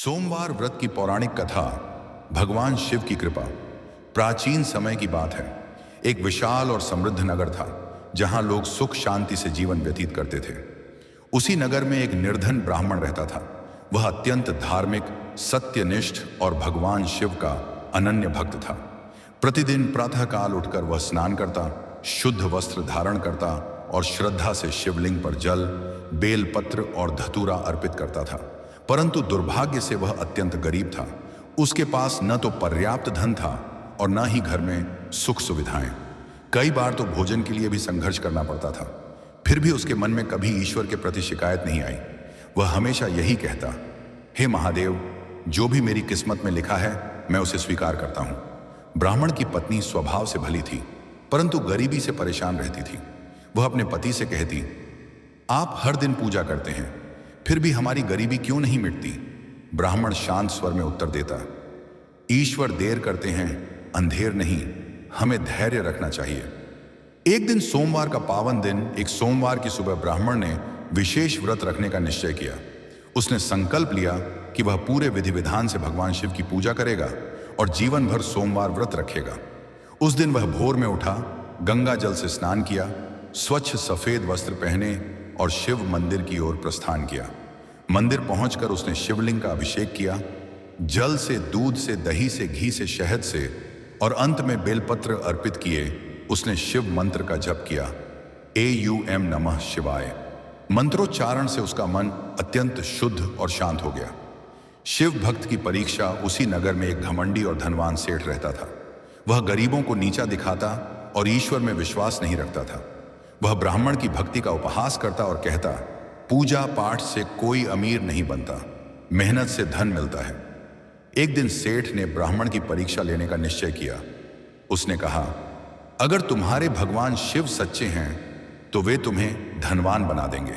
सोमवार व्रत की पौराणिक कथा। भगवान शिव की कृपा। प्राचीन समय की बात है। एक विशाल और समृद्ध नगर था जहां लोग सुख शांति से जीवन व्यतीत करते थे। उसी नगर में एक निर्धन ब्राह्मण रहता था। वह अत्यंत धार्मिक, सत्यनिष्ठ और भगवान शिव का अनन्य भक्त था। प्रतिदिन प्रातःकाल उठकर वह स्नान करता, शुद्ध वस्त्र धारण करता और श्रद्धा से शिवलिंग पर जल, बेलपत्र और धतूरा अर्पित करता था। परंतु दुर्भाग्य से वह अत्यंत गरीब था। उसके पास न तो पर्याप्त धन था और न ही घर में सुख सुविधाएं। कई बार तो भोजन के लिए भी संघर्ष करना पड़ता था। फिर भी उसके मन में कभी ईश्वर के प्रति शिकायत नहीं आई। वह हमेशा यही कहता, हे महादेव, जो भी मेरी किस्मत में लिखा है मैं उसे स्वीकार करता हूं। ब्राह्मण की पत्नी स्वभाव से भली थी, परंतु गरीबी से परेशान रहती थी। वह अपने पति से कहती, आप हर दिन पूजा करते हैं, फिर भी हमारी गरीबी क्यों नहीं मिटती? ब्राह्मण शांत स्वर में उत्तर देता, ईश्वर देर करते हैं, अंधेर नहीं, हमें धैर्य रखना चाहिए। एक दिन सोमवार का पावन दिन, एक सोमवार की सुबह ब्राह्मण ने विशेष व्रत रखने का निश्चय किया। उसने संकल्प लिया कि वह पूरे विधि विधान से भगवान शिव की पूजा करेगा और जीवन भर सोमवार व्रत रखेगा। उस दिन वह भोर में उठा, गंगा जल से स्नान किया, स्वच्छ सफेद वस्त्र पहने और शिव मंदिर की ओर प्रस्थान किया। मंदिर पहुंचकर उसने शिवलिंग का अभिषेक किया। जल से, दूध से, दही से, घी से, शहद से और अंत में बेलपत्र अर्पित किए उसने शिव मंत्र का जप किया, AUM नमः शिवाय। मंत्रोच्चारण से उसका मन अत्यंत शुद्ध और शांत हो गया। शिव भक्त की परीक्षा। उसी नगर में एक घमंडी और धनवान सेठ रहता था। वह गरीबों को नीचा दिखाता और ईश्वर में विश्वास नहीं रखता था। वह ब्राह्मण की भक्ति का उपहास करता और कहता, पूजा पाठ से कोई अमीर नहीं बनता, मेहनत से धन मिलता है। एक दिन सेठ ने ब्राह्मण की परीक्षा लेने का निश्चय किया। उसने कहा, अगर तुम्हारे भगवान शिव सच्चे हैं तो वे तुम्हें धनवान बना देंगे।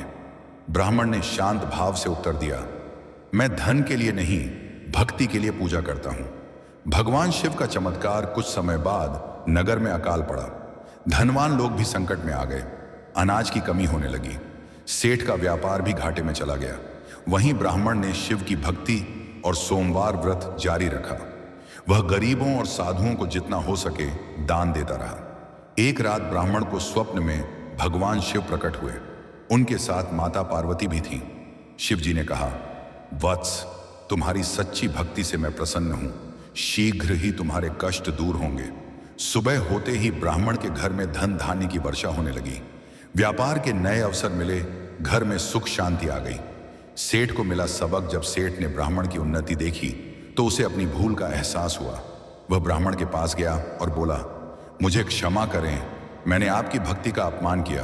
ब्राह्मण ने शांत भाव से उत्तर दिया, मैं धन के लिए नहीं, भक्ति के लिए पूजा करता हूं। भगवान शिव का चमत्कार। कुछ समय बाद नगर में अकाल पड़ा। धनवान लोग भी संकट में आ गए। अनाज की कमी होने लगी। सेठ का व्यापार भी घाटे में चला गया। वहीं ब्राह्मण ने शिव की भक्ति और सोमवार व्रत जारी रखा। वह गरीबों और साधुओं को जितना हो सके दान देता रहा। एक रात ब्राह्मण को स्वप्न में भगवान शिव प्रकट हुए। उनके साथ माता पार्वती भी थीं। शिव जी ने कहा, वत्स, तुम्हारी सच्ची भक्ति से मैं प्रसन्न हूं। शीघ्र ही तुम्हारे कष्ट दूर होंगे। सुबह होते ही ब्राह्मण के घर में धन धान्य की वर्षा होने लगी। व्यापार के नए अवसर मिले। घर में सुख शांति आ गई। सेठ को मिला सबक। जब सेठ ने ब्राह्मण की उन्नति देखी तो उसे अपनी भूल का एहसास हुआ। वह ब्राह्मण के पास गया और बोला, मुझे क्षमा करें, मैंने आपकी भक्ति का अपमान किया।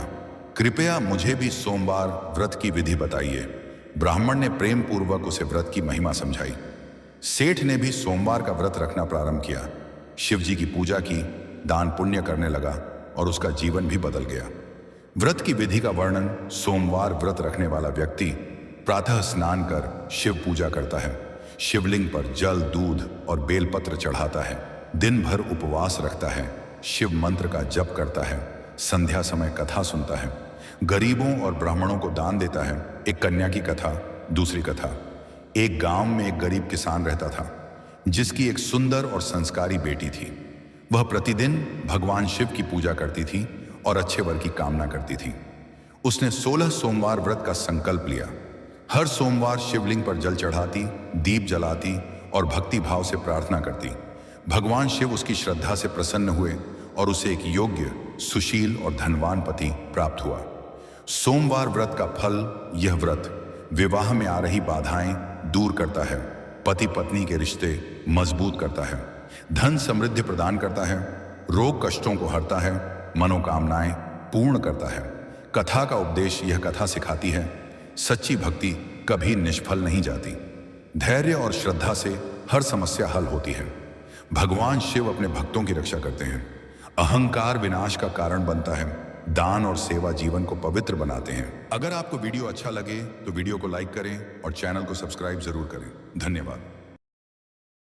कृपया मुझे भी सोमवार व्रत की विधि बताइए। ब्राह्मण ने प्रेम पूर्वक उसे व्रत की महिमा समझाई। सेठ ने भी सोमवार का व्रत रखना प्रारंभ किया। शिव जी की पूजा की, दान पुण्य करने लगा और उसका जीवन भी बदल गया। व्रत की विधि का वर्णन। सोमवार व्रत रखने वाला व्यक्ति प्रातः स्नान कर शिव पूजा करता है। शिवलिंग पर जल, दूध और बेलपत्र चढ़ाता है। दिन भर उपवास रखता है। शिव मंत्र का जप करता है। संध्या समय कथा सुनता है। गरीबों और ब्राह्मणों को दान देता है। एक कन्या की कथा। दूसरी कथा। एक गांव में एक गरीब किसान रहता था जिसकी एक सुंदर और संस्कारी बेटी थी। वह प्रतिदिन भगवान शिव की पूजा करती थी और अच्छे वर की कामना करती थी। उसने 16 सोमवार व्रत का संकल्प लिया। हर सोमवार शिवलिंग पर जल चढ़ाती, दीप जलाती और भक्ति भाव से प्रार्थना करती। भगवान शिव उसकी श्रद्धा से प्रसन्न हुए और उसे एक योग्य, सुशील और धनवान पति प्राप्त हुआ। सोमवार व्रत का फल। यह व्रत विवाह में आ रही बाधाएं दूर करता है, पति पत्नी के रिश्ते मजबूत करता है, धन समृद्धि प्रदान करता है, रोग कष्टों को हरता है, मनोकामनाएं पूर्ण करता है। कथा का उपदेश। यह कथा सिखाती है, सच्ची भक्ति कभी निष्फल नहीं जाती। धैर्य और श्रद्धा से हर समस्या हल होती है। भगवान शिव अपने भक्तों की रक्षा करते हैं। अहंकार विनाश का कारण बनता है। दान और सेवा जीवन को पवित्र बनाते हैं। अगर आपको वीडियो अच्छा लगे तो वीडियो को लाइक करें और चैनल को सब्सक्राइब जरूर करें। धन्यवाद।